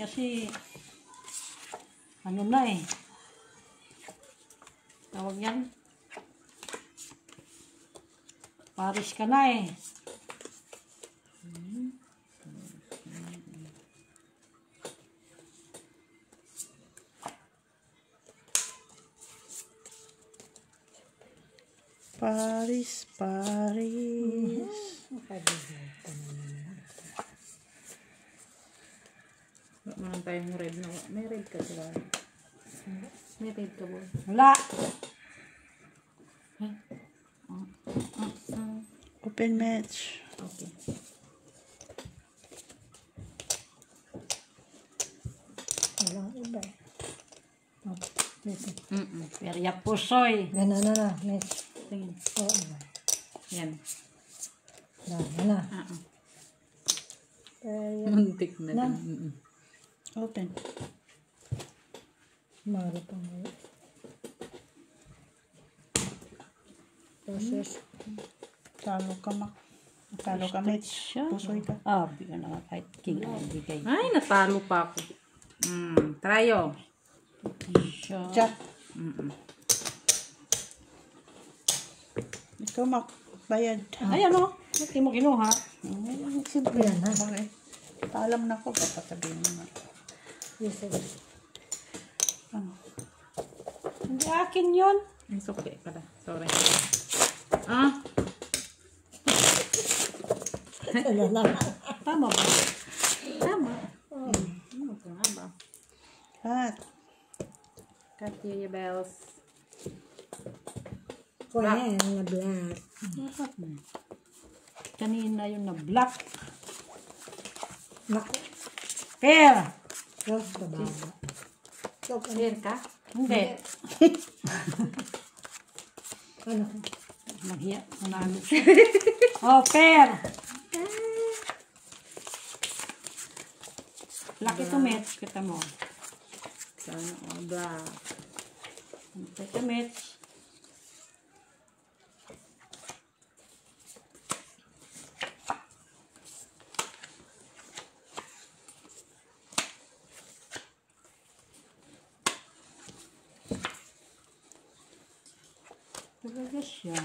kasi ano na eh. Tawag yan. Paris ka na eh. Paris, Paris. Wala mo lang tayong red na. May red ka sila. May red ka ba? Wala. Open match. Okay. Walang iba eh. Oh, Perya pusoy. Gana na. Next. Tingin. Oo. Yan. Gana na. Muntik na Na. din. Open. Maro pa ngayon. Process. Talo ka, Mak. Talo ka, match. Pusoy ka. Ah, bigyan na nga kahit king ang bigay. Ay, natalo pa ako. Tryo. Siya. Jack. Ikaw, Mak. Bayad. Ay, ano? Hindi mo kinuha. Simple Yan na. Okay. Paalam na ko. Papasabihin mo na. Yes, sir. Ano? Hindi akin yun. Ay, sukli pala. Sorry. Wala lang. Tama ba? Tama. Ano ka nga ba? Cut. Cut your bells. Kuya, na black. Kanina yun na black. Naku. Pair. Rose ka ba? So, Clear ka? Hindi. ano ka? Naghiya. Nanalo siya. Oh, pair. Lucky to match. Kita mo. Sana all black. Lucky to match. Talaga siya.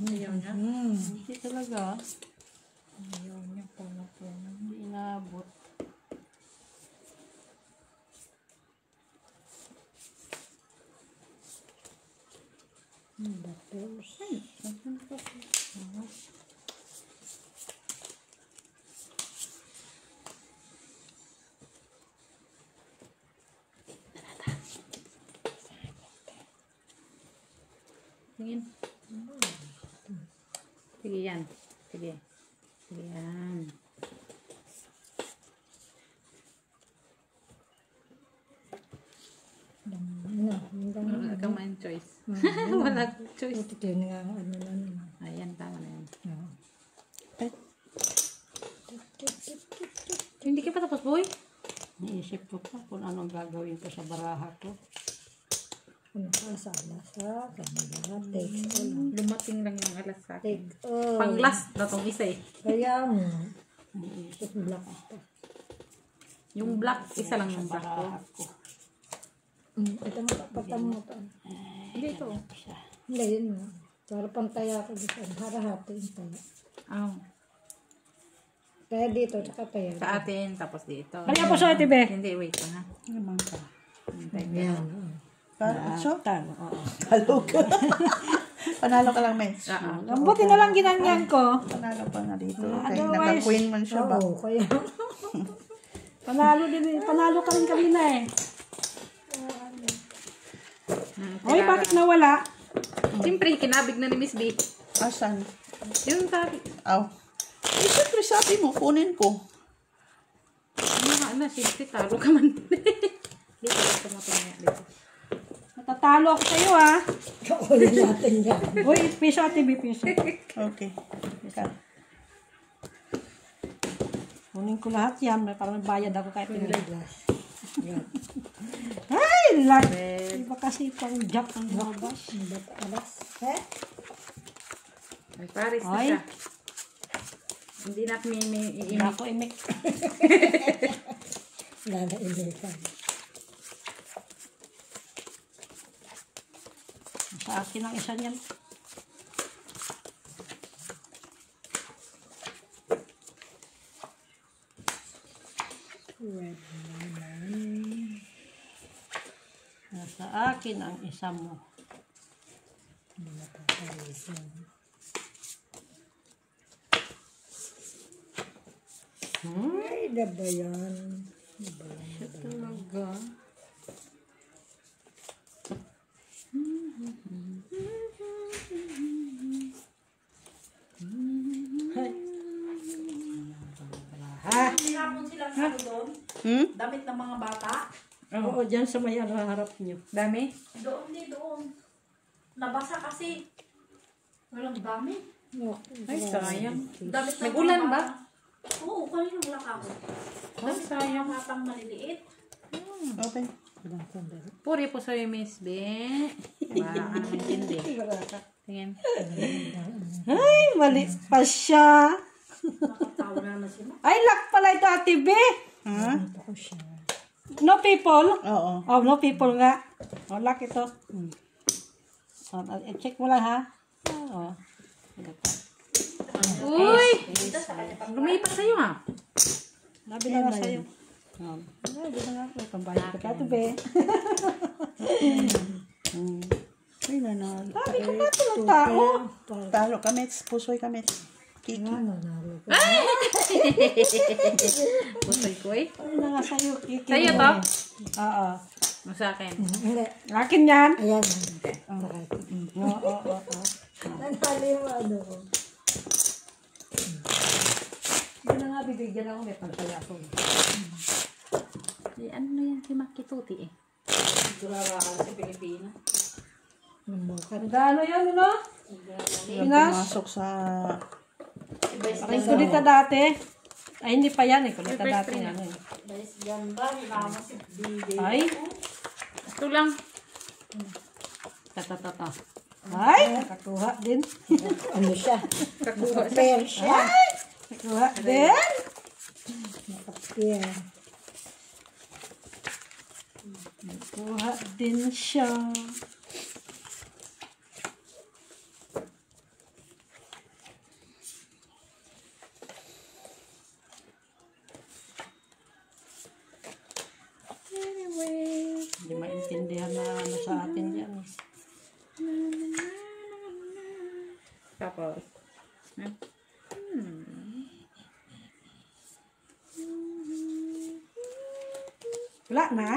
Ayaw niya? Hindi talaga. Ayaw niya pala po. Hindi inaabot. Tingin. Sige yan. Sige. Sige yan. Wala kang main choice. Wala choice. Ito yun nga, ano na nun. Ayan, tama na yan. Oo. Hindi ka pa tapos, boy? Naisip ko pa kung anong gagawin ko sa baraha ko. Ano ka, sala sa kanila. Takes ko lang. Lumating lang yung alas sa akin. Take all. Pang last na itong isa eh. Kaya mo. Tapos black pa. Yung black, isa lang yung Sa black ko. baraha ko. Ito mo, patam mo pa. Dito. Hindi, yun mo. Para pantaya ko dito. Harahati yung taya. Oh. Kaya dito, tsaka taya. Sa atin, tapos dito. Kaya po sa ito, be. Hindi, wait ka na. Naman ka. Hintay ka. Yan. So, Talo. Oo. talo ka. Panalo ka lang, match. Buti na lang ginanyan ko. Panalo pa nga dito. Kaya Otherwise- naka-queen man siya ba? Oo, kaya. Panalo din. Panalo ka rin kanina eh. Oy, bakit nawala? Siyempre, kinabig na ni Miss B. Asan? Yung sabi. Aw. Eh, syempre sabi mo, kunin ko. Ano, siyempre, talo ka man. Dito, tumapamaya dito. Natatalo ako sa'yo ah. Kakulin natin yan. Uy, piso at TV piso. Okay. Ika. Kunin ko lahat yan. Para may bayad ako kahit hindi. Glass. Yan. Ay, lag. Iba kasi pang jack ang labas. Ang bata alas. Eh? Ay, Paris na Ay. siya. Hindi na may Hindi iimik. ako imik. Wala na ilisan. Sa akin ang isa niyan. Red lemon. Nasa akin ang isa mo. Ay, daba yan. Siya talaga. Hinapon sila sa doon. Damit ng mga bata. Oh. Oo, dyan sa may harap nyo. Dami? Doon din, doon. Nabasa kasi. Walang dami. Ay, sayang. Damit ng Nag-ulan mga ba? bata. Oo, kanina wala ka ako. Ay, sayang. Batang maliliit. Open. Puri po sa'yo, Miss B. Wala ka naman tindi. Tingin. Ay, mali pa siya. Nakatawa na sila. Ay, lock pala ito, Ate B. Ha? Ako siya. No people? Oo. Oh, no people nga. Oh, lock ito. So, check mo lang, ha? Oo. Uy! Lumipat sa'yo, ha? Labi na nga sa'yo. Labi na nga. May pambayad ka, Ate B. Ay, nanalo. Sabi ko ba ito ng tao? Talo kami. Pusoy kami. Kiki. Nanalo ko. Pusoy ko, eh. Sabi na nga sa'yo. Kiki. Sa'yo to? Oo. O sa akin. Hindi. Akin yan. Ayan. Oo. Nanalo yung ano ko. Hindi na nga bibigyan ako. May pantaya ako. Eh, ano na yan si Makituti, eh? Sigurara ka sa Pilipinas. Nambukat. Gano yan, ano? Pinas? Pumasok sa... Aking kulita dati. Ay, hindi pa yan eh. Kulita First dati try ano eh. na. Ay. Ito lang. Tatatata. Ay, nakakuha din. Ano siya? Kakuha sa... Fair siya. Nakakuha din. Fair. Nakakuha din siya. Hindi maintindihan na ano sa atin yan. Tapos. Wala na.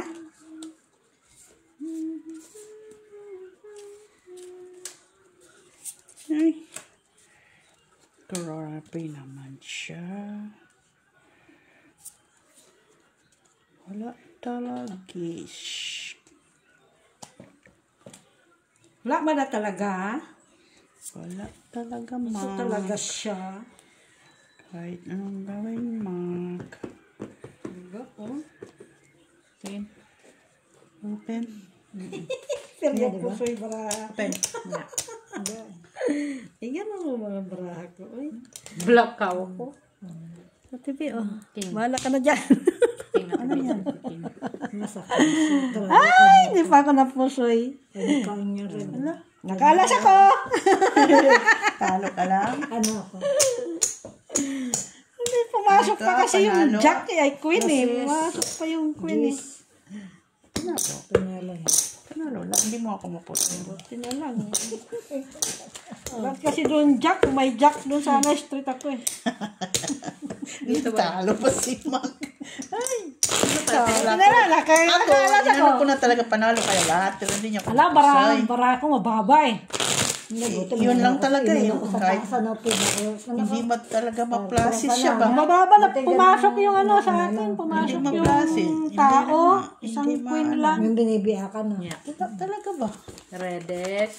Ay. Grabe naman siya. Wala talaga. Wala ba na talaga? Wala talaga, Gusto Mark. talaga siya. Kahit anong gawin, Mark. Oh. Tingin. Open. Pero yung puso'y bara. Open. Tingnan mo mga baraha ko. Uy. Black cow ko. Sa TV, oh. King. Bahala ka na dyan. Tingnan ano yan? Masakit. Ay, hindi pa ako na pusoy. Ikaw niya rin. Nakalas ako. Talo ka lang. Ano ako? Hindi, pumasok pa kasi yung Panalo. Jack ay Queen eh. Pumasok pa yung Queen eh. Panalo. Panalo yan. Panalo lang. Hindi mo ako maputo. Buti na lang. Ba't kasi doon Jack, kung may Jack doon sana street ako eh. Dito talo pa si Mark. Ay. Buti na lang, nakalas ako. Inano ko na talaga panalo kaya lahat. Pero hindi niya ako Ala, mapusay. bara ko mababa eh. Yun lang talaga eh. Kahit Sa napin ako. hindi mo talaga maplase siya ba? Mababa na pumasok yung ano sa akin. Pumasok Hindi maplase. yung Hindi tao. na- Isang hindi Queen maano. lang. Yung binibiyakan na. Yeah. Talaga ba? Redes.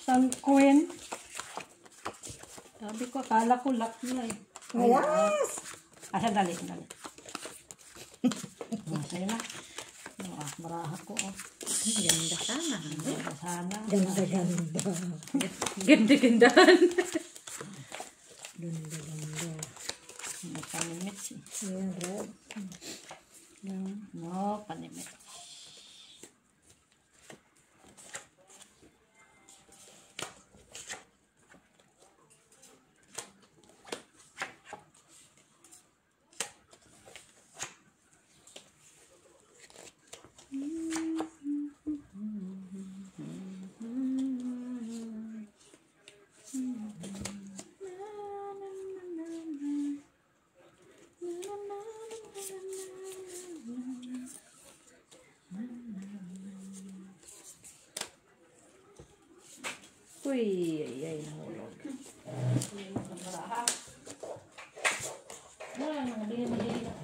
Isang Queen. Sabi ko, akala ko lock na eh. Yes! Sandali. Sa'yo na. Baraha ko. Oh. Ganda sana. Ganda sana. Ganda-ganda. Ganda-gandahan. Ganda-ganda. Panimit. Ayan, red. No, panimit. Uy, ay, nahulog.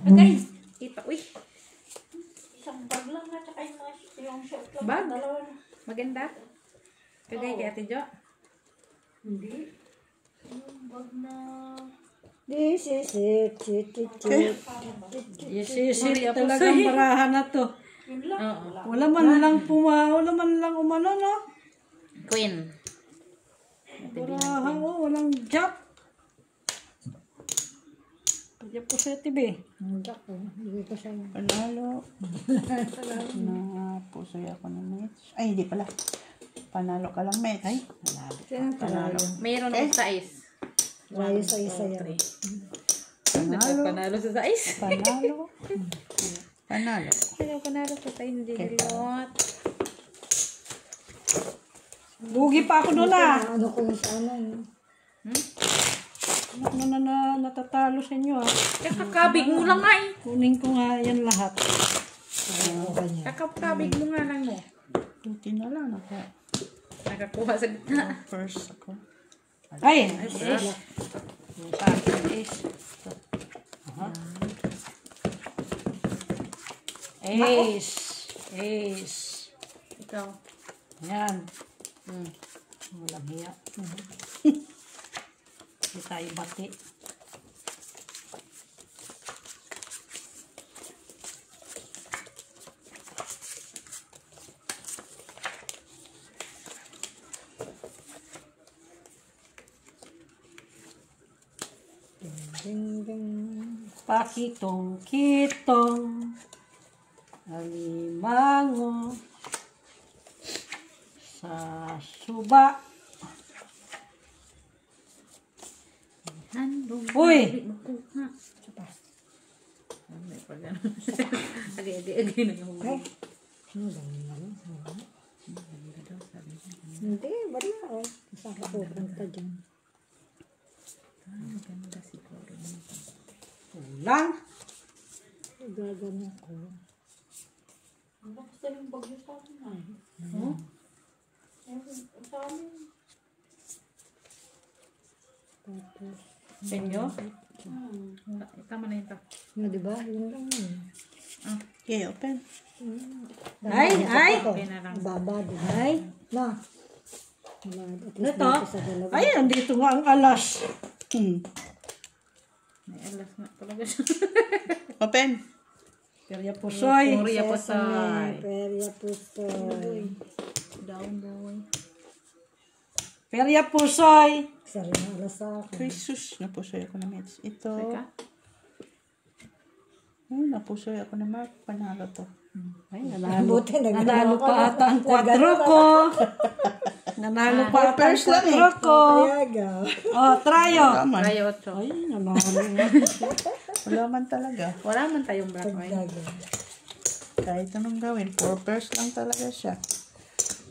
Agay! Kita, uy. Isang bag lang na, tsaka yung short lang. Bag? Dalawa na. Maganda? Kagay kay Ate Jo? Hindi. Yung bag na... This is it. Yes, talagang barahan na to. Oo. Wala man lang umano, no? Queen. Barahan, oh, walang job. Kaya po sa TV. Hindi ko. Hindi ko siya. Panalo. Napusoy ako ng match. Ay, hindi pala. Panalo ka lang, match. Ay, Sino panalo? Mayroon ng sais. Layo sa isa yan. Panalo sa sais. panalo. Panalo. Ayaw panalo sa sais. Hindi gilot. Lugi pa ako doon, ah. Ano ko yung sa ano? Ano na natatalo sa inyo, ah. Kakabig mo lang nga eh. Kunin ko nga yan lahat. Ano ba niya? Kakabig mo nga lang mo. Tuti na lang ako. Nakakuha sa gitna. First ako. Ay, is. Yung sa akin is. Aha. Ace. Ace. Ikaw. Yan. Walang hiya. Hindi tayo bati. Ding, ding. Pakitong-kitong alimango sa suba. Uy! Makuha. May pa gano'n. Agay na yung Ay. Ano ba yun? Hindi, wala. Oh. Saan ka pupunta dyan? ganda siguro. Ulang. Gagano ko. Ang basta yung bagyo sa akin, ay. Sa amin. Tapos, Sa inyo? Tama na yun to. no, diba? Yun lang yun. Okay, open. Ay! Okay na lang. Baba, diba? Ay! Na. Wala. At least Ito? dito sa dalawa. Ay, andito nga ang alas. May alas na talaga siya. Open. Perya pusoy. Puri ako sa... Perya pusoy. Down boy. Perya pusoy. Isa rin ang alas sa akin. Jesus, napusoy ako ng match. Ito. Teka. Ay, napusoy ako ng Mark. Panalo to. Ay, nanalo. Buti, Nanalo pa ata ang 4 ko. Nanalo pa ata ang First lang 4 ko. Ayaga. Oh, tryo. Tama. Tayo 8. Ay, nanalo nga. Wala man talaga. Wala man tayong black wine. Daga. Kahit anong gawin. 4 pairs lang talaga siya.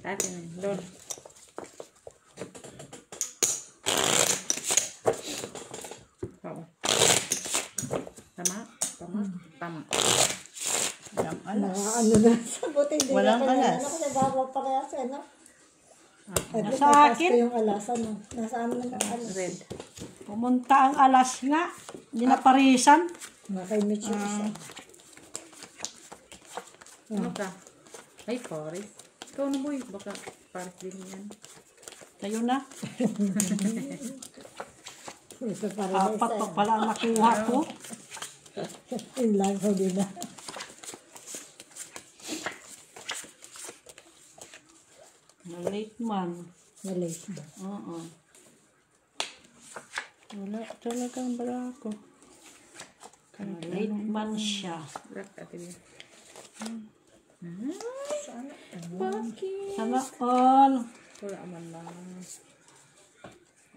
Dati na yun. Lord. Oo. Tama? Tama? Tama. Yung alas. Ano na. Buti hindi Walang na alas. Ano kasi bago parehas eh, no? At least Nasa nataas akin? ko yung alas, ano? Nasa amin na alas. Red. Pumunta ang alas nga. Hindi na parisan. Nakaimage yung isa. Ano ka? Ay, Paris. Ikaw na boy. Baka Paris din yan. Tayo na. Ito para Apat pa pala ang nakuha ko. in lang ko din na. Late man. Malate ba? Oo. Wala talagang barako. Late man siya. Black Ate B. Sana. Bakit? Sana all. Wala man lang.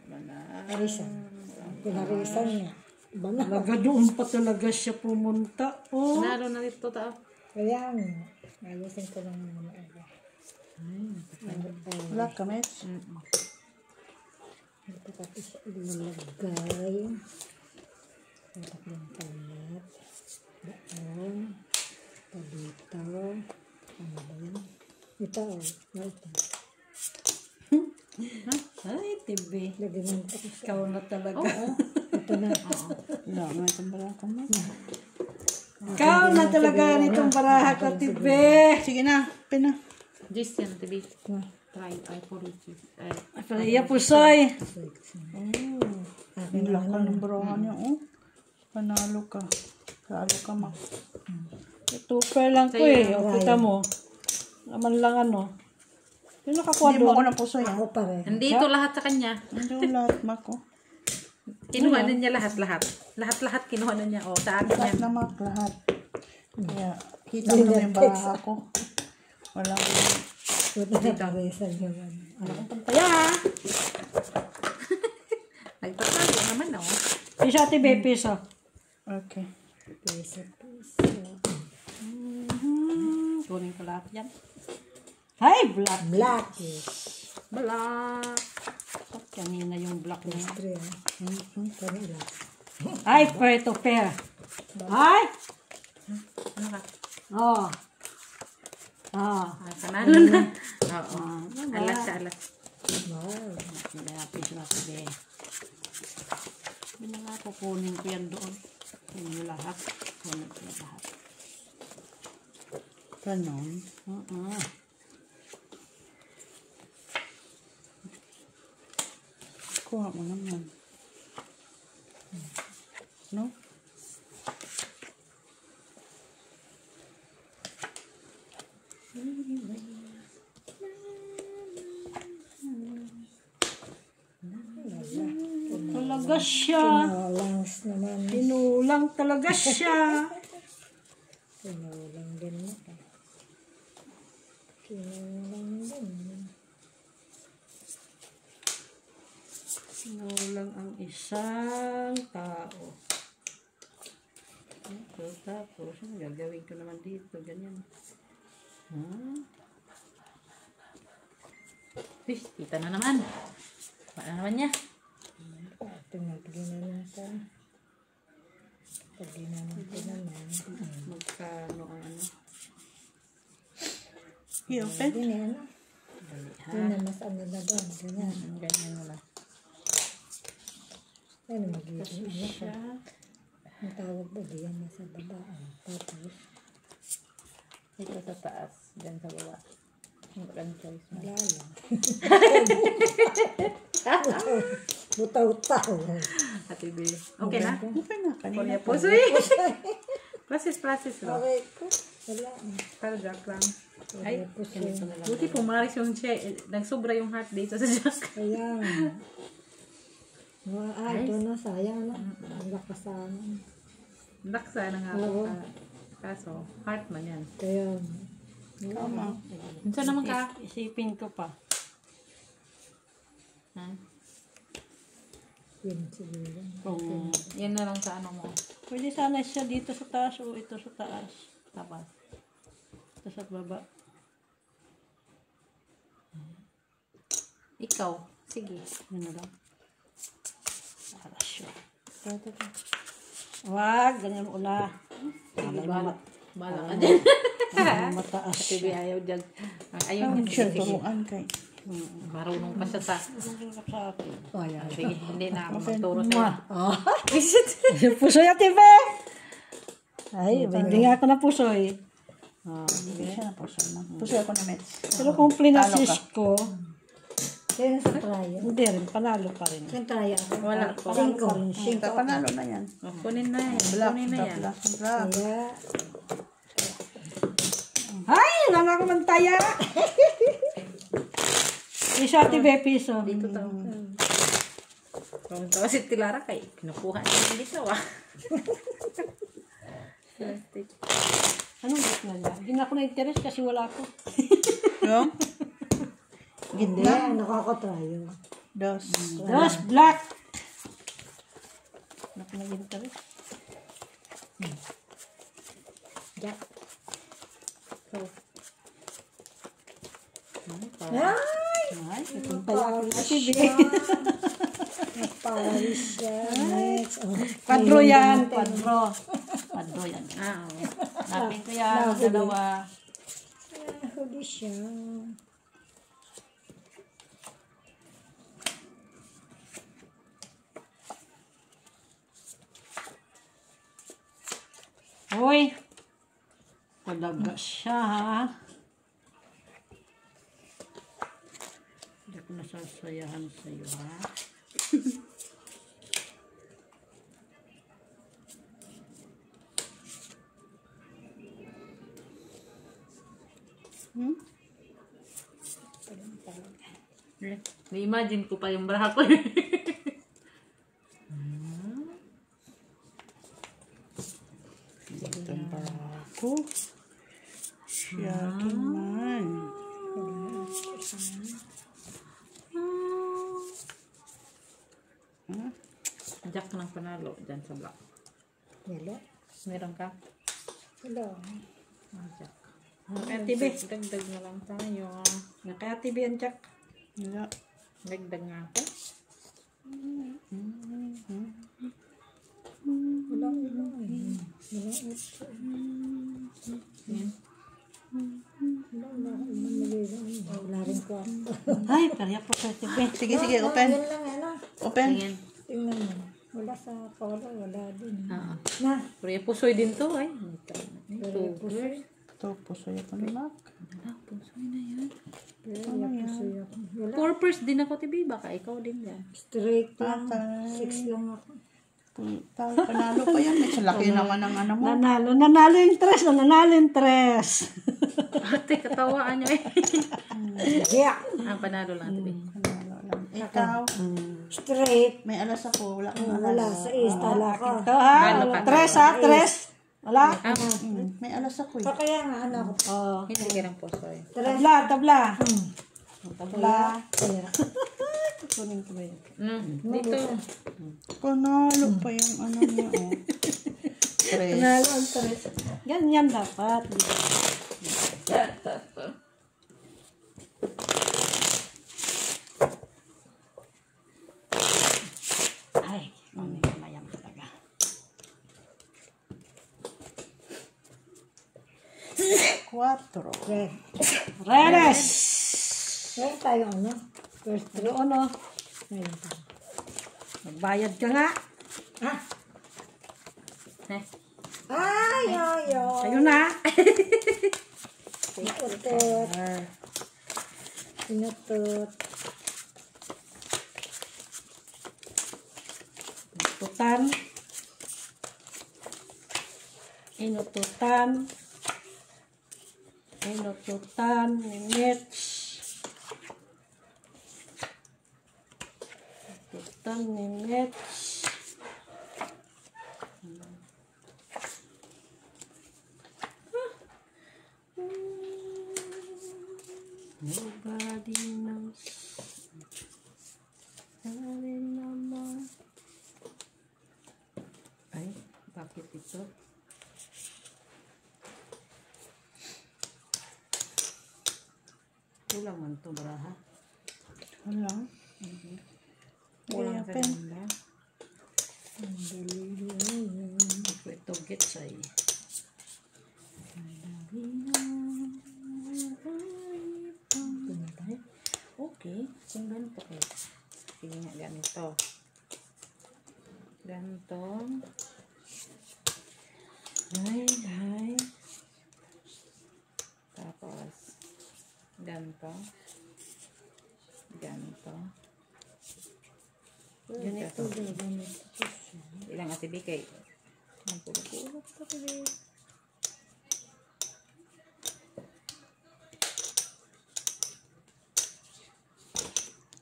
Wala na. Harisan. Pinarisan niya. Bana. Talaga doon pa talaga siya pumunta. Oh. Nalo na dito ta. Kaya nga. Ayusin ko lang naman. Black ka, Mitch. Ito tapos ilalagay. Tatak ng kalat. Doon. Dito. Ano ba yan? Ito. Ito. Ay, tibi. Lagyan mo ito. Ikaw na talaga. Ito na. No, may tambala ka, Mitch. Ikaw na talaga nitong baraha ko, tibi. Sige na, pina. Jis yan Ate B. Try. I for it. Iya pusoy. Ang laki ng brohan niya, oh. Panalo ka. Panalo ka, Mak. Ito pa lang ko eh. O, kita mo. Naman lang ano. Yung nakakuha Hindi mo ako doon. ng puso yan. Ako pa rin. Hindi ito lahat sa kanya. Hindi ko lahat, Mak, oh. Kinuha na niya lahat-lahat. Lahat-lahat kinuha na niya. O, sa akin Lahat yan. na, Mak, lahat. Kaya, kita mo naman yung baraha ko. Walang, Ito na parisan naman. Wala akong pantaya. Nagtatago naman o. Piso ati be, piso. okay. Piso. Kunin ko lahat yan. Ay, black. Black. Bala. Kanina yung black na yan. Tre. Kanila. Ay, pwede pera. Ay! Ano ka? Oh. Oh. Panalo na. Oo. Alas sa alas. Wow. Kaya piso ati be. Hindi na nga kukunin ko yan doon. Kunin nyo lahat. Kunin ko lahat. Ganon. Kuha mo naman. No? Talaga siya. Langs naman. Pinulang talaga siya. Kinulang din mo. Kinulang din. Pinulang ang isang tao. Tapos, ano gagawin ko naman dito? Ganyan. Fish, kita na naman. Wala naman niya. Tingnan natin. Tingnan natin naman. Magkano ang ano? I-open? Hindi na ano. Dali ha. Hindi na mas ano na doon. Ganyan. Ganyan mo lang. Ano magiging ano ka? Siya. Ang tawag ba diyan nasa baba. Tapos, Ito sa taas. Diyan sa baba. Ang choice mo. wala lang. Butaw-taw. Ate B. Okay na? Okay na, kanina. Korea po. Suy! Process lang. Okay ko. Wala. Para Jack lang. Ay, Ganito na lang. buti pumaris yung siya. Nagsobra yung heart dito sa Jack. Ayan. Ito na, sayang na. Ang lakas sana. Laksa na nga po. Kaso, heart man yan. Kaya, Tama. Minsan naman ka. Isipin ko pa. yun siguro. Kung Yan na lang sa ano mo. pwede sana siya dito sa taas o ito sa taas. Tapos. Ito sa baba. Ikaw. Sige. Yun na lang. Para siya. Wag, ganyan mo ula. Sige, bala ka dyan. Mataas Ate B, siya. ayaw dyan. Ayaw Ang niya. sure, Sige. turuan kay. Marunong pa siya sa... Sa akin. Oh, ayan. Sige, hindi na ako magturo sa'yo. Pusoy ate be! Ay, hindi nga ako na pusoy. Hindi siya na puso na. Puso ako na, Mitch. Pero kung plinasis ko, Kaya sa traya. hindi rin, panalo pa rin. Yung traya. Wala po. Cinco. Cinco. Panalo na yan. Oh, kunin na yan. Black, Kunin na yan. black, black. Kaya, Ay, wala ko man taya! Piso ate be, piso. Dito tao. Kung tawa si Tilara kay, kinukuha niya dito ah. Plastic. Anong gusto na niya? Hindi na ako na-interest kasi wala ako. Yung? Hindi, nakakatry yun. Dos. Dos, black. Hindi ako nag-interest. Jack. So. Ay! Ay, ito. Paris siya. Paris siya. Next. Oh, Kwadro yan, kwadro. Kwadro yan. Ah, oo. Napin ko yan, dalawa. huli siya. Hoy! Talaga siya, ha? Hindi ako nasasayahan sa'yo, ha? Na-imagine ko pa yung bra ko. Itong barako. Shaggy man. Jack ng panalo dyan sa black. Wala. Meron ka? Wala. Ah, Jack. Nakaya-TV. Dagdag na lang tayo. Nakaya-TV yan, Jack. Wala. Dagdag nga ako. Wala. Wala. Yan. Wala rin ko. Ay, pariya po sa TV. Sige, sige, open. Yan lang, ano. Open. Tingin. Tingnan mo. Wala sa polo. Wala din. Ah. Na. Pero pusoy din to ay. Pero pusoy. Ito, pusoy ako ni Mac. Pusoy na yan. Pero pusoy ako. Wala. Purpose din ako, TV. Baka ikaw din yan. Straight lang. Patay. 6 lang ako. Panalo pa yan. May laki naman ang ano mo. Nanalo yung tres, nanalo yung tres. Ate, katawaan nyo eh. Yeah. Ang panalo lang, TV. Panalo lang. Ikaw, Straight. may alas ako. Wala akong Wala. alas. Sa is tala ka. Ito, ha? Gano ka? Tres, ha? Tres. Wala? May alas ako eh. So, kaya nga, ano ako. Oh. Hindi ka ng pusoy. Tabla, tabla. Tabla. Kaya. Kunin ko ba yun? Dito. Panalo pa yung ano niya oh. Tres. Panalo ang tres. Ganyan dapat. Ay, mayam talaga. Cuatro. Red. Redes! Meron tayo ano. First three. Doon, oh. Meron tayo. Magbayad ka nga. Ah. Eh. Ay, ay, ay. Sa'yo na. Pinutot. Pinutot. Inututan. Inututan. Inututan. Minutes. Inututan. Minutes. Nobody knows. Nobody knows. Ay, bakit ito? Kulang man ito, baraha. Wala. Kulang sa pen. ganda. Ako ito gets ay. Okay. Kung ganito kayo. Sige nga, ganito. Ganito. Ay. Tapos, ganito. Ganito. Ganito. Ilang ate bikay. Ang pulot-pulot ka tuloy.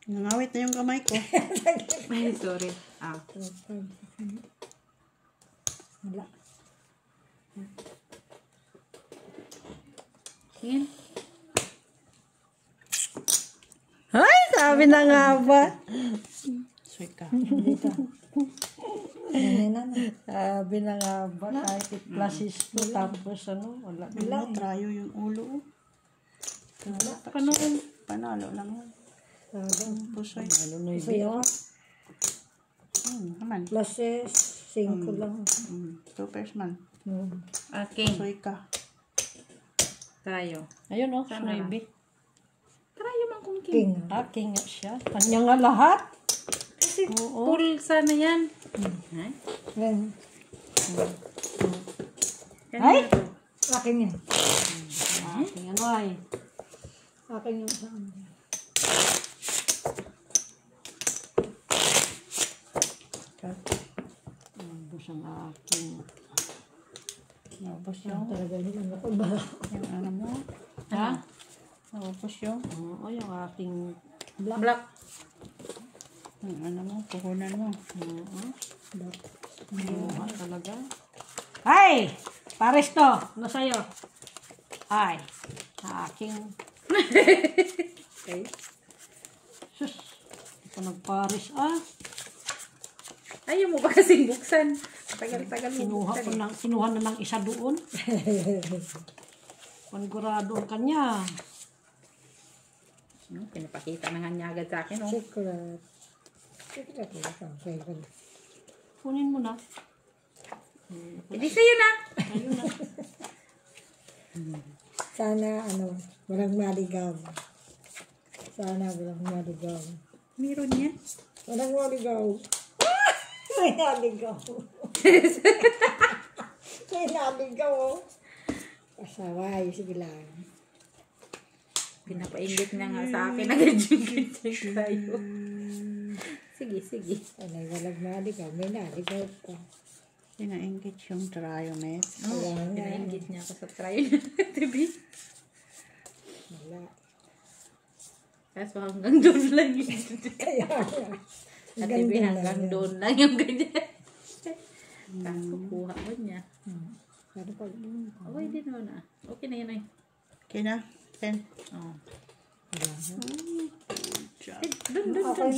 Nangawit na yung kamay ko. Ay, sorry. Ah. Wala. Tingin. Ay, sabi na nga ba? Suika. Sabi na nga ba, kahit i-plus to, tapos ano, wala. Wala, trayo yung ulo. Panalo lang yun. Pusoy. Ano na Iya. yun? Naman. Pluses, 5 lang. 2 pairs man. King. Suika. Tayo. Ayun o, Sana lang. maybe. Tayo man kung king. King. King nga siya. Kanya nga lahat. Kasi full sana yan. Ay? Yan. Ay! Akin yan. King ano ay. Akin yung sa amin. Ubus ang aking. Naubos Yan yung, talaga yun. Ano ko ba? yung ano mo. Ha? Naubos yung, Oo, yung aking. Black. yung ano mo, puhunan mo. Buha talaga. Ay! Pares to. Ano sa'yo? Ay. Aking. Okay. Sus. Hindi pa nagpares ah. Ayaw mo ba kasing buksan? Tagal-tagal mo Kinuha buksan ko eh. ng, kinuha na ng isa doon. Panigurado ang kanya. Pinapakita na nga niya agad sa akin. Oh. Secret. Secret lang. Secret. Kunin mo na. Hindi sa'yo na. Ayun na. Sana, ano, walang maligaw. Sana walang maligaw. Meron yan. Walang maligaw. May naligaw. May naligaw, oh. Pasaway, sige lang. Pinapainggit na nga sa akin. Nag-jig-jig tayo. Sige, sige. Ano, walang maligaw. May naligaw pa. Pinaingit yung trayo, met. Wala nga. Pinainggit niya ako sa trial niya. TV. Wala. Kaso hanggang doon lang yun. Kaya nga. At Ganda TV lang hanggang yan. doon lang yung ganyan. Kaso kuha mo niya. Pero pag Okay din mo na. Okay na yun ay. Okay na? 10. Oh. wala na. Doon. Okay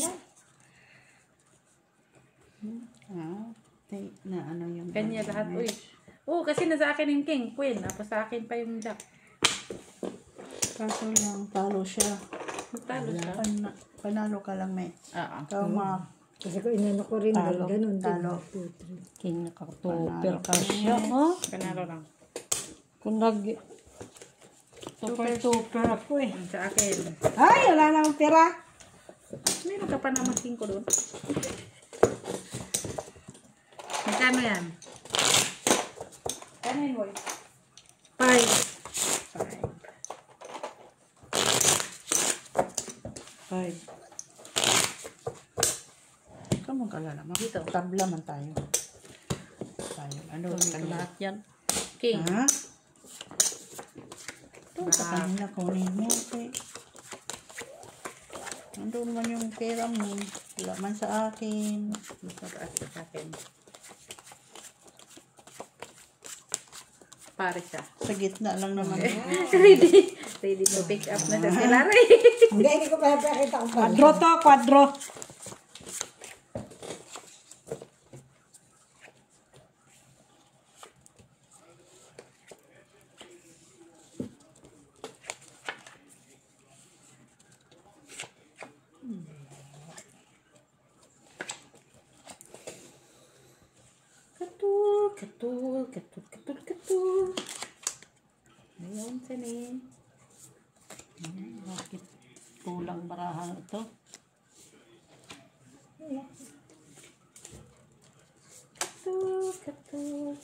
na. Na ano yung... Kanya lahat. Uy. Oo, kasi nasa akin yung king, queen. Tapos sa akin pa yung jack. Kaso lang, talo siya. Talo siya. Panalo ka lang, met. Oo. Ikaw Kasi kung inano ko rin, Talo. ganun din. Talo. 2, 3. King nakatuper ka siya. Oh. Panalo lang. Kung nag... Tuper ako eh. Sa akin. Ay, wala na akong pera. Meron ka pa naman king ko doon. Magkano yan? Kano yun, boy? 5. 5. Ikaw mag-alala. Dito. Tabla man tayo. Ano? Ito lahat yan. King. Ha? Ito sa kanila kunin mo. Okay. Nandun man yung pera mo. Wala man sa akin. Mas mataas ka sa akin. Pare siya. Sa gitna lang naman. Ready to pick up na siya. Sila rin. Hindi, hindi ko pa nakita ko pa. Quadro to, quadro. Katul. Ayun, sani. Bakit kulang barahan ito? Katul.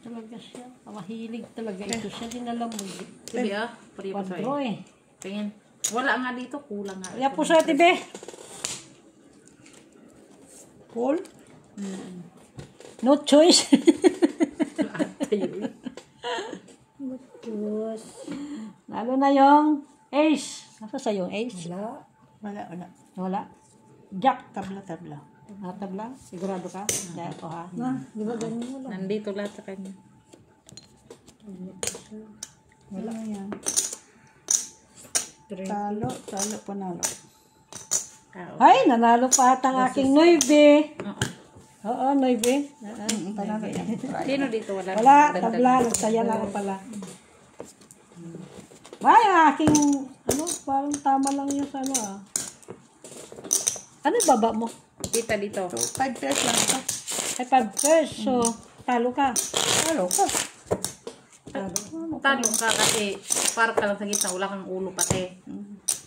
Talaga siya. Mahilig talaga ito siya. Dinala mo. Sige ah, pari pa sa'yo. Quadro eh. Tingin. Wala nga dito, kulang nga. Kaya po sa tibe. Paul? No choice. Diyos. Lalo na yung ace. Nasa sa yung ace? Wala. Wala. Wala. Jack. Tabla. Tabla. Sigurado ka? Kaya ito ha. Di ba ganun mo lang? Nandito lahat sa kanya. Wala yan. Three. Talo, panalo. Ay, nanalo pa at ang aking 9. Oo. Oo, 9. Panalo yan. Sino dito? Wala. Wala, tabla. Nagsaya lang pala. Ay, ang aking, parang tama lang yung sa Ano yung baba mo? Kita dito. So, 5 pairs lang ito. Ay, 5 first. So, talo ka. Talo ka. Talo ka kasi par ka lang sa gitna. Wala kang ulo pati.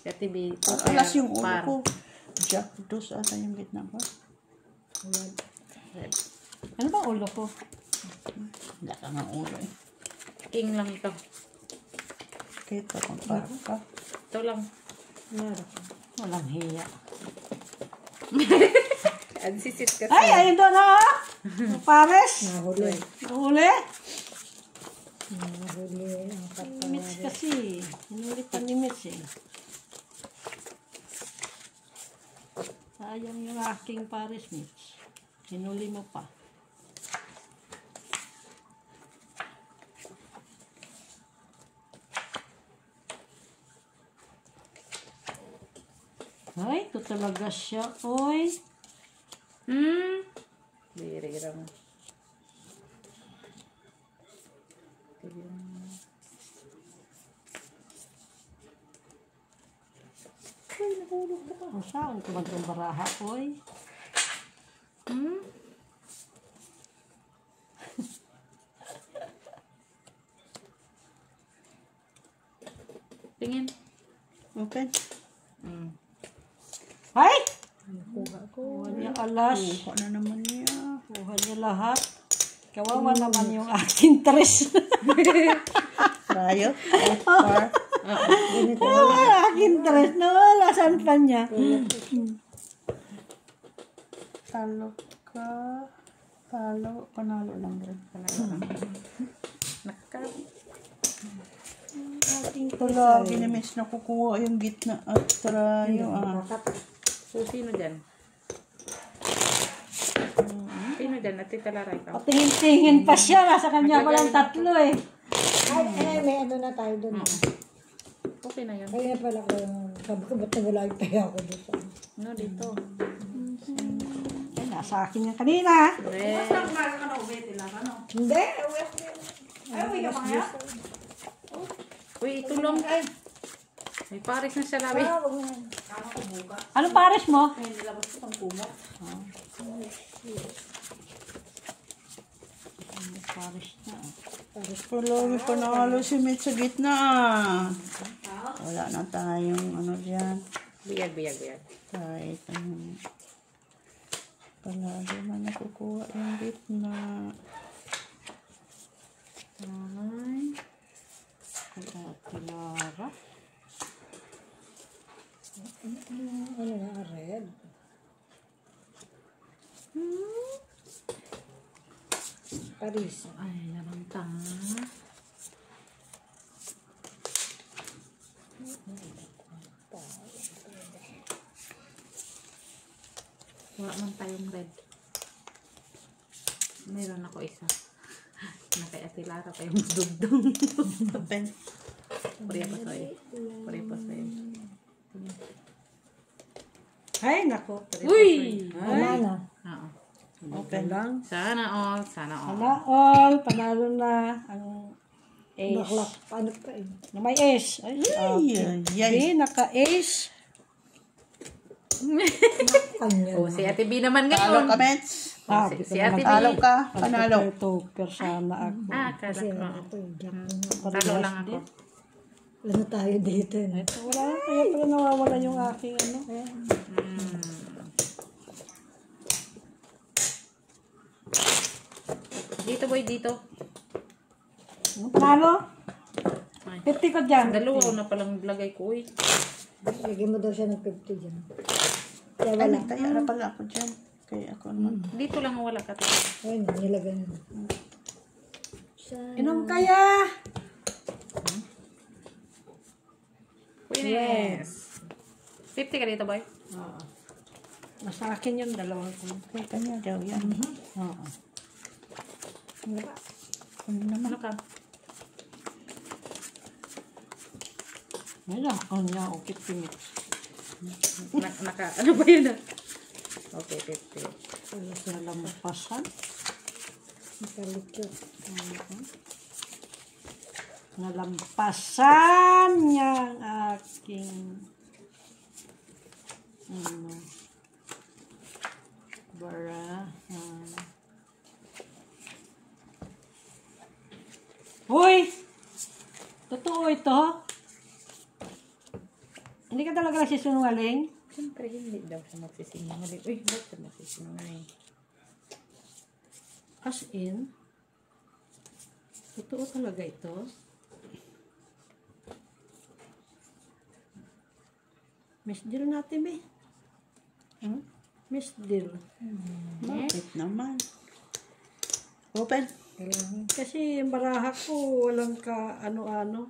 Kaya TV. Alas yung ulo ko. Jack, dos ata yung gitna ko. Ano ba ulo ko? Wala ka ng ulo eh. King lang ito. Kita kung para ka. Ito lang. Walang hiya. Ansisit kasi. Ay, ayun doon ha! Pares! Nahuli. Uli? Nahuli. Ang Mitch kasi. Inulitan ni Mitch eh. Sayang yung aking Paris, Mitch. Hinuli mo pa. Ay, ito talaga siya. Oy. Biri lang. Ay, nahulog na ka. Ang saan ko ba itong baraha, oy? Tingin. Okay. Ay! kuha ko. Kuha niya alas. Kuha na naman niya. Kuha niya lahat. Kawawa naman yung aking tres. Tayo. Par. Kawawa yung aking tres. Nawala, saan pa niya? Talo ka. Talo. Panalo lang rin. Naka. Aking tres. Wala, ginamiss na kukuha yung gitna at trayo. So, sino dyan? Sino dyan? Natita Laray ka? Patingin-tingin pa siya. Nasa kanya pa lang tatlo eh. Ay, may ano na tayo doon. Okay na yun. Kaya pala ko yung, sabi ko, ba't nawala yung tayo ako dito? No, dito. Ay, nasa akin yung kanina. Red. Hindi, Uy, ito lang. May pares na siya labi. Anong pares mo? Pares na. Wala, may panalo si Mitch sa gitna. Wala na tayong ano dyan. Biyag. Kahit ano. Palagi man nakukuha yung gitna. Ay. Tilara. ano na, red. Paris. Ay, naman tanga. Wala man tayong red. Meron ako isa. Na kay Ate Lara pa yung dugdong. Open. Puri pa sa'yo. Ay, nako. Uy! Wala na. Oo. Open lang. Sana all. Sana all. Panalo na ang ace. Baklak. Paano pa eh? Na may ace. Ay, Yay. naka-ace. Kanya. Oh, si Ate B naman Talo ngayon. ka, Mitch. Oh, si Ate B. Talo ka. Panalo. Ito, persana ako. Akala Kasi ko. ito, jack. Talo lang ako. Ano tayo dito? No? Ito, wala. Kaya pala nawawala yung aking ano. Dito boy, dito. Panalo? Ay. 50 ko dyan. Dalawa na palang lagay ko. Uy. Lagyan mo daw siya ng 50 dyan. Kaya Ay, wala. nagtaya na pala ako dyan. Kaya ako naman. Dito lang wala ka tayo. Ayun, nilagay mo. Inom kaya! Yes. 50 ka dito, boy? Oo. Nasa akin yung dalawang ko. Kaya kanya daw yan. Oo. Ano naman? Ano ka? May nakakon niya o 50 minutes. Ano ba yun? Okay, 50. Nalampasan. Nakalikot. Nalampasan niya ang aking barahan. Hoy! Totoo ito? Hindi ka talaga nagsisinungaling? Siyempre, hindi daw siya magsisinungaling. Uy, bakit siya magsisinungaling? As in? Totoo talaga ito? Miss Deal natin, be. Hmm? Miss Deal. Bakit naman? Open. Kasi yung baraha ko, walang ka ano-ano.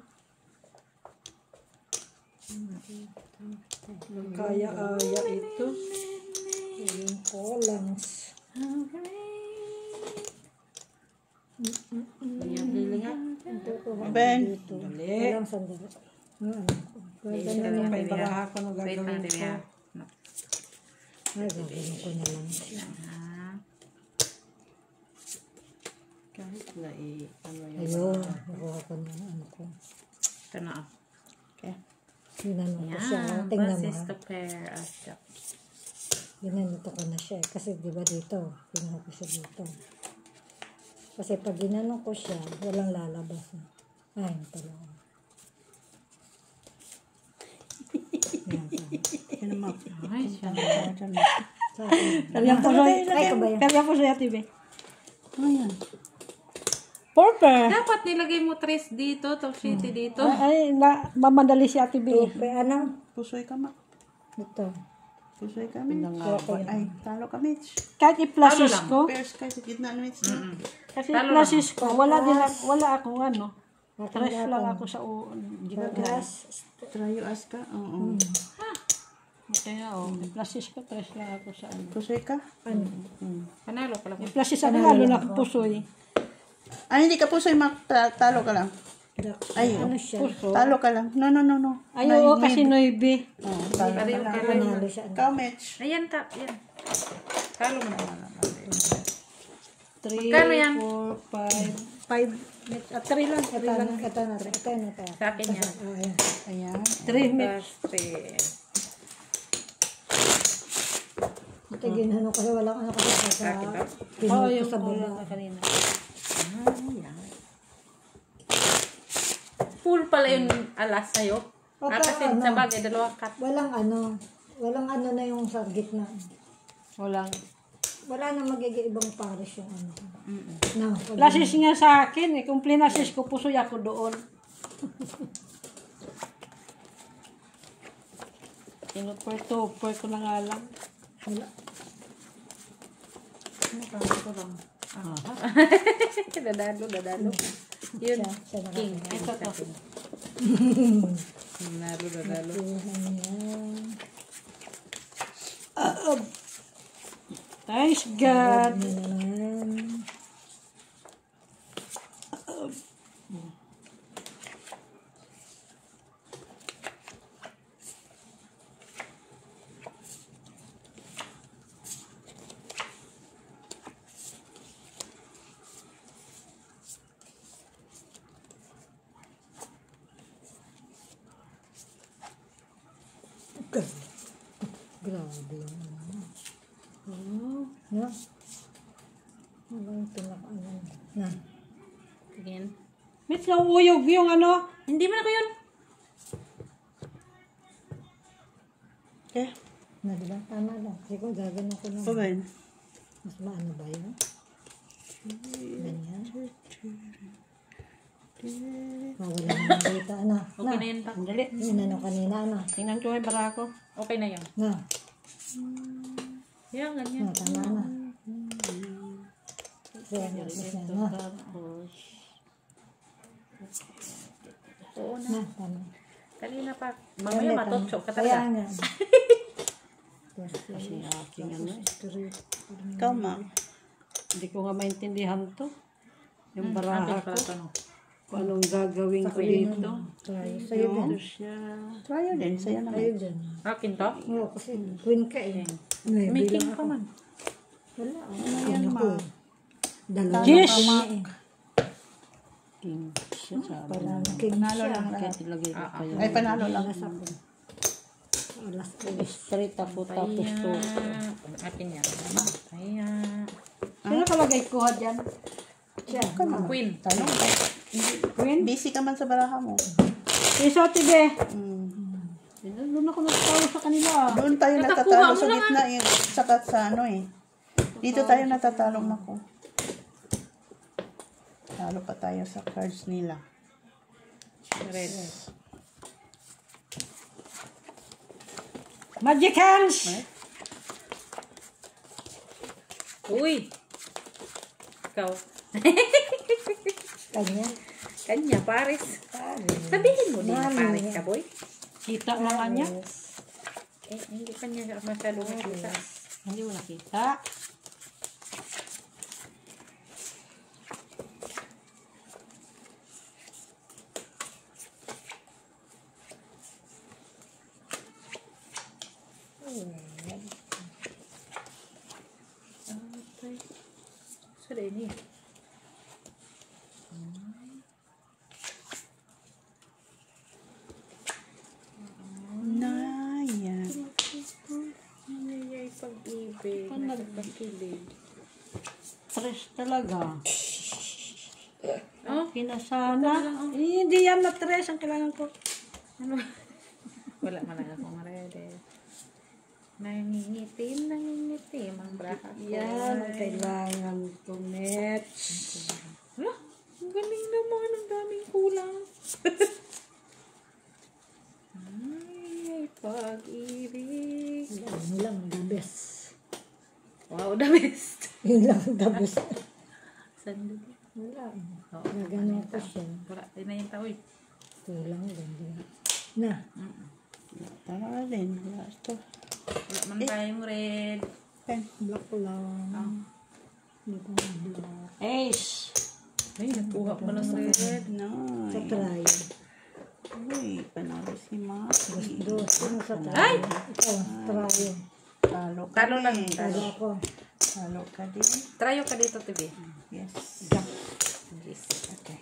Walang kaya-aya ito. Yung columns. Ayan, lilinga. Open. Dali. Walang sandali. Ganyan pa yung baraha ko na Wait lang, gagawin ko. Delia. Ay, gagawin ko na lang. Kahit na ano yung Ayun, nakuha ko na ano ko. Ito na. Okay. Ginano ko siya. Yan. Tingnan mo. Basis ha. to pair as job. Ginanito ko na siya. Kasi di ba dito, tingnan ko siya dito. Kasi pag ginano ko siya, walang lalabas. Ay, talaga. Yan naman. Ay, siya. Sa akin. Kaya po Ay, kabayan. Kaya po sa TV. Ano yan? Porper. Dapat nilagay mo 3 dito, tapos 7 dito. Ay, mamadali si Ate B. Tupe, ano? Pusoy ka, ma. Ito. Pusoy ka, Mitch. Ay, talo ka, Mitch. Kahit i-pluses lang. ko. Pairs ka sa gitna, Mitch. Kasi Talo i-pluses ko. Wala akong ano. Tres lang ako sa ginagawa. Glass. Try you ask ka? Oo. Kaya i-pluses ko. Tres lang ako sa ano. Pusoy ka? Ano? Panalo ka lang. I-pluses ako lalo na ako pusoy. Ay, hindi ka pusoy, ma. Talo ka lang. Ay, Ano siya? talo ka lang. No. Ayaw kasi noibe. Oo, talo ka lang. Panalo siya. Ikaw, Mitch. Ayan, yan. Talo mo na. 3, Magkano yan? 4, 5. 5. 3 lang. 3 lang. Ito na rin. Ito na tayo. Sa akin yan. Ayan. Ayan. 3 minutes. Ito ginano kasi walang ano kasi sa Akin ba? pinuto Yung sa kulang baba. na kanina. Full pala yung alas sa'yo. Okay, Kasi ano? sa bagay, 2 cut. Walang ano na yung sa gitna. Walang. Wala na magiging ibang pares yung ano. No, Lasis nga sa akin. Kung plinasis ko, pusoy ako doon. Tinupper ko na nga lang. wala. Dadalo. Yun. Siya na King. Ito to. Dadalo. Thanks God. Ano na naman. Grabe yung ano. No? Ano yung pinaka-ano? Na. Again. Mitch, nauuyog yung ano. Hindi mo na ko yun. Okay. Na, diba? Tama lang. Kasi kung gagano ko naman. Open. Mas maano ba yun? Ganyan. Mawala naman dito. Ano? Okay na yun pa. Dali. Yun ano kanina. Ano? Tingnan ko may bara ko. Okay na yun. Na. Yan, ganyan. Tama na. Kaya na, Ito na. tapos. Oo na. Na, tama. Kanina pa. Mamaya matotso ka Kaya talaga. nga. Kasi aking ano eh. Ikaw, ma. Hindi ko nga maintindihan to. Yung baraha Akin ko. pala tanong. Kung anong gagawin ko dito. Try. Sa'yo din. Ito siya. Tayo din. Sa'yo naman. Sa'yo din. Akin to? Oo, kasi queen ka eh. May Bilang king ako. pa man. Wala. Ano yan, ma? Dalawa. Yes! Tama eh. King siya sabi. Parang king Panalo siya. lang Kaya lahat. tilagay ko pa yun. Ay, panalo lang. Alas ako. Alas ko. Straight ako tapos to. Akin yan. Ayan. Sino kalagay ko dyan? Siya. Queen. Tanong ka. Queen? Busy ka man sa baraha mo. Iso, tibe. Mm. Doon ako nagtalo sa kanila. Doon tayo Natakuha natatalo mo sa na gitna eh. Sakat sa ano eh. Dito tayo natatalong ako. Talo pa tayo sa cards nila. Red. Magic hands! Uy! Ikaw. Kanya. Kanya, Paris. Sabihin mo din na Paris ka, boy. Kita na nga niya. Eh, hindi pa niya masyadong nakita. Hindi mo nakita. Sudah ini. Nayan. Ay, pag-ibig. Nagpakilig. Stress talaga. Oh, Kinasana. Eh, hindi yan na-stress ang kailangan ko. ano? Wala man lang akong ready. Nangingitim ang braha ko. Yan ang kailangan ko, net. Hala, ang galing naman. Ang daming kulang. Ay, pag-ibig. Yun lang, the best. Wow, the best. Yun lang, the best. Sandali. Wala. Oo, Nagano ko siya. wala. Ay na yung tawid. Kulang din. Na. Tama ka din. Wala ito. Wala man tayong red. Pen. Black lang. Hindi ko na black. Ace. Ay, nakuha mo ng red. Sa Nice. try. Uy, panalo si Maki. Dos. Sino sa try? Ay! Ikaw, try. Talo ka Talo lang. din. Talo ako. Talo ka din. Tryo ka dito, TV. Yes. Yes. Okay.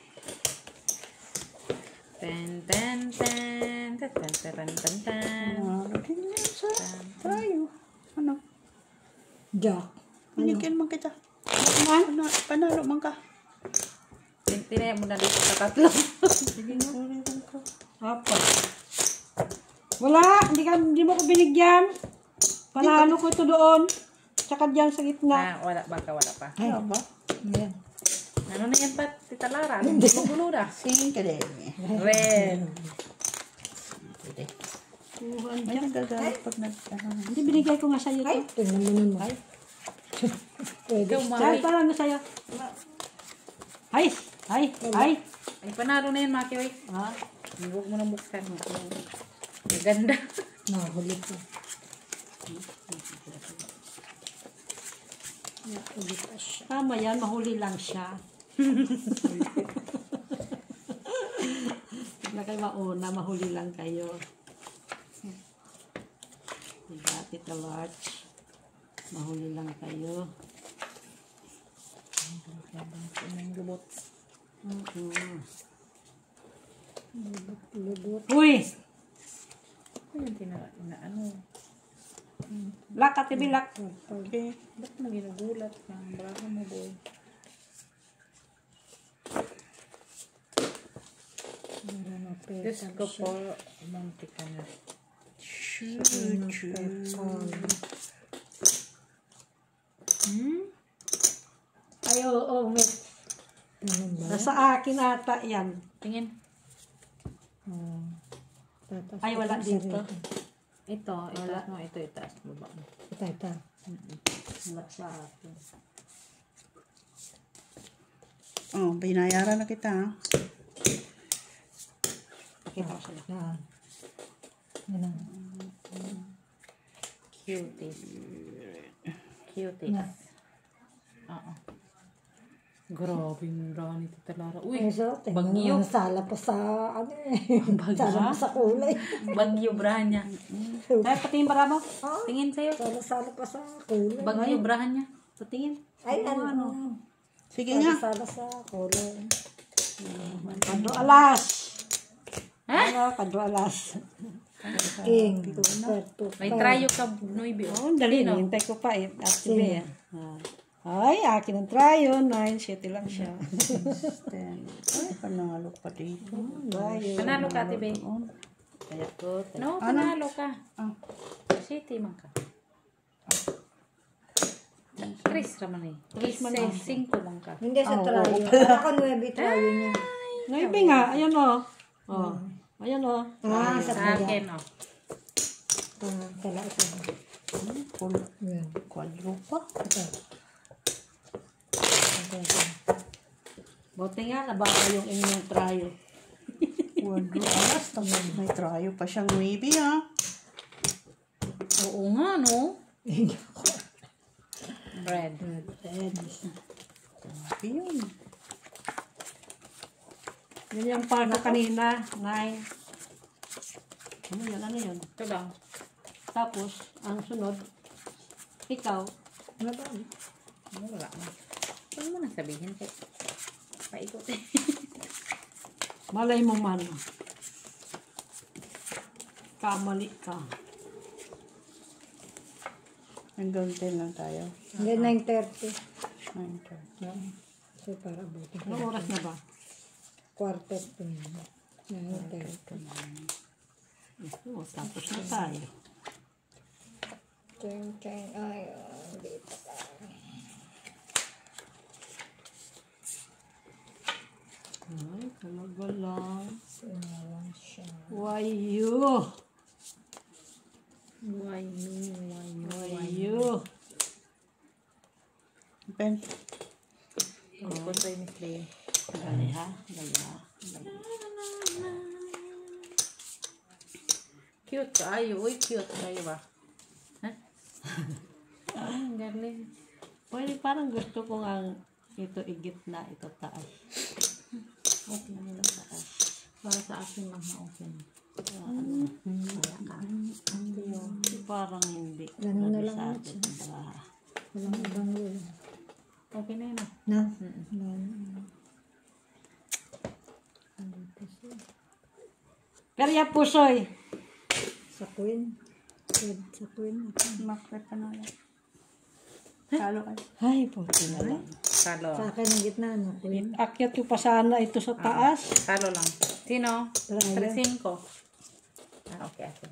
Ten, ten, ten. Ten, ten, ten, ten, ten. Talo din yan sa tayo. Ano? Jack. Binigyan mo kita. Panalo man ka. Tinaya mo na dito sa tatlo. Ulitin ko. Apat. Wala. Hindi mo ko binigyan. Panalo ko ito doon. Tsaka dyan sa gitna. Wala wala pa. Ano ba? Ayan. Ano na yan pa, Tita Lara? Gulo na. Singing ka din. Red. Kuhan May dyan. nagagalit pag Hindi binigay ko nga sa'yo ito. Tingnan mo naman. Pwede. Ikaw, Dahil Maki. parang na sa'yo. Ay! Ay! Ay! Ay, panalo na yan, Maki. Oy. Ha? Huwag mo nang buksan. Maganda. Nahuli ko. Nahuli pa siya. Tama yan. Mahuli lang siya. Huwag na kayo mauna. Mahuli lang kayo. Diba, Tita Larch? Mahuli lang kayo. Ang gubot. Lubot. Uy! Ano yung ano? Lak at ibilak. Okay. Ba't mo ginugulat ng braha mo, boy? Para mapeta Diyos ko po, umunti ka na. Ay, oo, may. Ano ba? Nasa akin ata yan. Tingin. Tatas. Ay, wala dito. Ito, itaas mo, ito, itaas mo ba? Ito. Wala sa akin. Oh, binayaran na kita, ha? Pakita ko sa'yo. Yan. Yan ang. Cuties. Cuties. Yan. Oo. Grabe yung raw ni Tita Lara. Uy, Ay, so, bagyo. Sala pa sa, ano eh. Sala pa sa kulay. Bagyo brahan niya. Ay, patingin para mo. Tingin sa'yo. Sala pa sa kulay. Bagyo brahan niya. Patingin. Ay, ano. Sige nga. Sala sa kulay. Kadro alas. Ano, kadro alas. Ing. May trayo ka, Noybe. Oh, dali na. Hintay ko pa eh. Active eh. Ay, akin ang tryo. 9, 7 lang siya. Ay, panalo pa dito. Panalo ka, Ate Bay. Kaya ko. No, panalo ka. Ah. City man ka. Chris raman eh. Chris man 5 lang ka. Hindi sa trayo. Para ako 9 trayo niya. Naibi nga. Ayan o. Oh. Ayan o. Sa Sa akin, oh. Kala ito. Full Yan. quadrupa. Buti nga, nabaka yung inyong tryo. Quadrupas. May trayo pa siyang maybe, ha? Oo nga, no? Bread. Yun. Yun yung par ko kanina. 9. Ano yun? Ano yun? Ito lang. Tapos, ang sunod, ikaw, Ano, wala na. Huwag mo nang sabihin. Paikot eh. malay mo man. Kamali ka. Hanggang 10 lang tayo. Hindi, 9:30. 9:30. So, para buti. Anong oras na ba? Quarter to yun. 9:30. Oh, tapos na tayo. Ching. Ay, dito tayo. Ay, talaga lang. Sinawan siya. Why you? Why me? Why you? Why you? Ben. Hindi ko sa'yo, Miss Leia. Gali ha? Gali ha? Cute ka. Ay, uy, cute kayo ba? Ha? Ay, ang galing. Pwede, parang gusto ko ang ito igit na, ito taas. Okay na lang taas. Para sa akin lang na okay. Parang hindi. Ganun na lang Sa ulit atin, diba? Walang ibang rule. Okay na yun ah. Na? Pero yung pusoy. Sa queen. Sa queen. Makre pa na lang. Talo kayo. Ay, puti na lang. Talo. Sa akin ang gitna, no? Queen. Akyat ko pa sana ito sa taas. Talo lang. Sino? Trayo. 3-5. Ah, okay. Akin.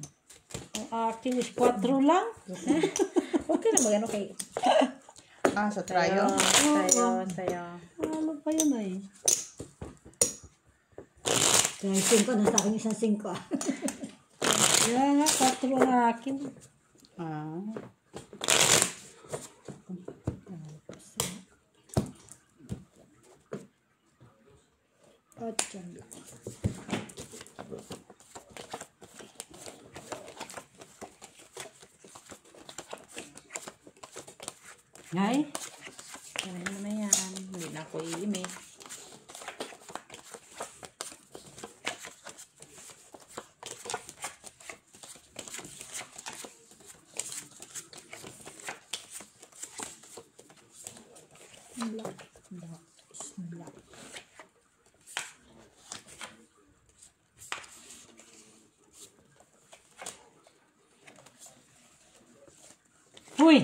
Ang akin is 4 lang. Okay na magano kay... Ah, sa trayo. Sayo. Ano pa yun ay? Kaya 5 na sa akin, isang 5. Kaya nga, 4 ang akin. Ah. Ay, Ganun mo na yan. Hindi na ako iimik. huy!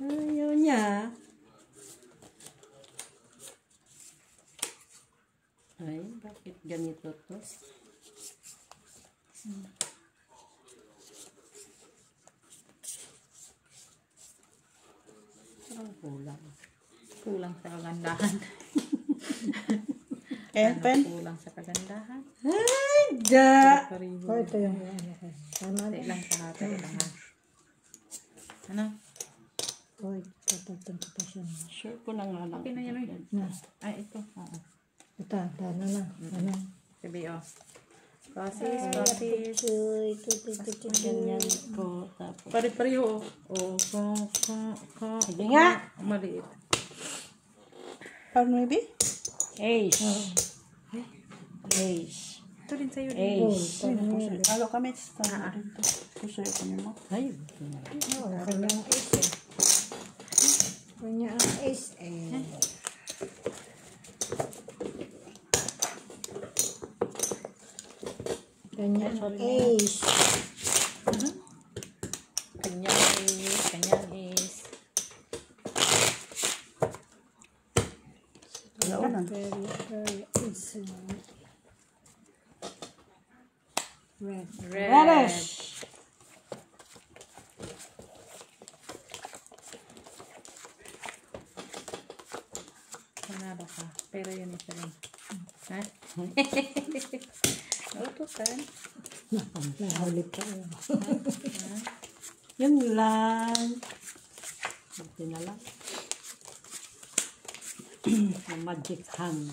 Ayaw niya. Ay, bakit ganito to? Parang kulang. Kulang sa kagandahan. Eh, pen. Kulang sa kagandahan. Ay, da! Oh, ito yung ano ko. Tama Hindi na. lang sa hati lang ha. Ano? Uy, tatagtan ko pa siya. Sure ko na nga lang. Okay na yan eh. Na, Ay, ito. Oo. ito, tama na. Ano? Sabi Process. Uy, Ganyan ko. Tapos, Pare-pareho. Oh. Sige nga. Maliit. paano maybe? Ace. Ace. Ito rin sa'yo. Ace. Halo kami. Tama dito. Kusuyo ko niyo mo. Ay, Oo, kanya ang ace eh. Kanya ang ace eh. Kanya ang ace. Kanyang is. Launan. Very ace. Red. Reddish. Panalo ka. Pero yun isa rin. Ha? Utukan. Nahuli pa. Yun lang. Ito na lang. Ang magic hand.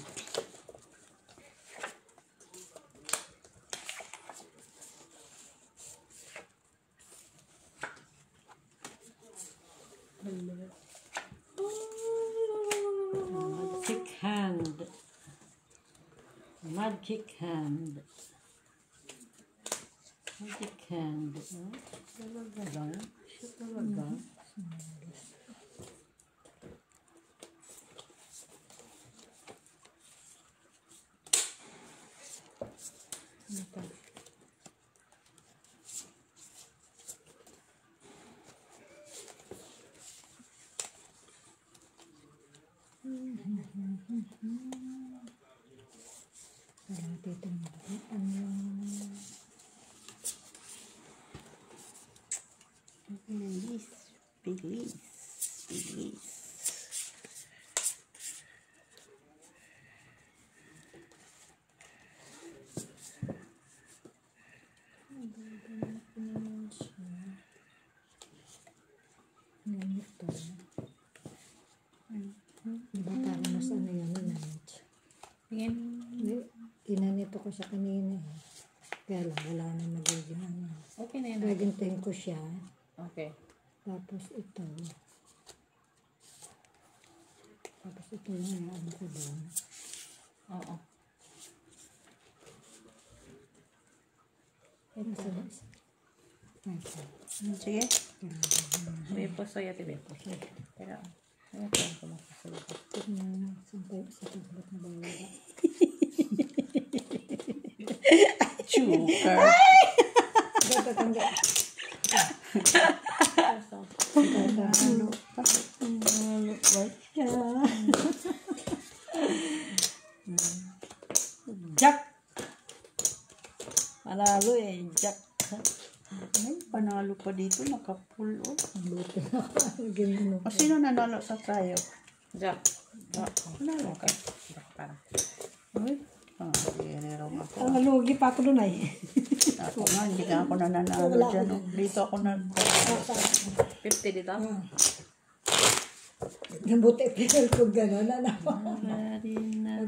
Magic hand. Magic hand. Magic hand. Talaga lang. Siya talaga. Ano to? Parang dito mo. Bilis. Bilis. Bilis. Ganito. Diba parang mas ano yan, nanay? Tingin. Hindi, ginanito ko siya kanina eh. Kaya lang, wala na magiging ano. Okay na yun. Gagantayin ko siya. Okay. Tapos ito. Tapos ito yung ano ko doon. Oo. Ito sa isa. Okay. Sige. May po sa'yo, tibi. Pero, ano po ang kumakas sa'yo? Tignan mo, sampay sa tablet na bawala. Sugar. Dapat ang Halo pa. Halo ba siya? Jack. Panalo eh, Jack. Ay, panalo pa dito. Naka-pull. Oh. buti na ako. Ganyan O, sino nanalo sa tayo? Jack. Panalo ka. Jack para. Uy. Ginero ako. Ang lugi pa ako doon ay. Ako nga, hindi ka ako nananalo dyan. Oh. Dito ako na. 50 dito? Nabuti pinal ko gano'n. Ano? Very nice.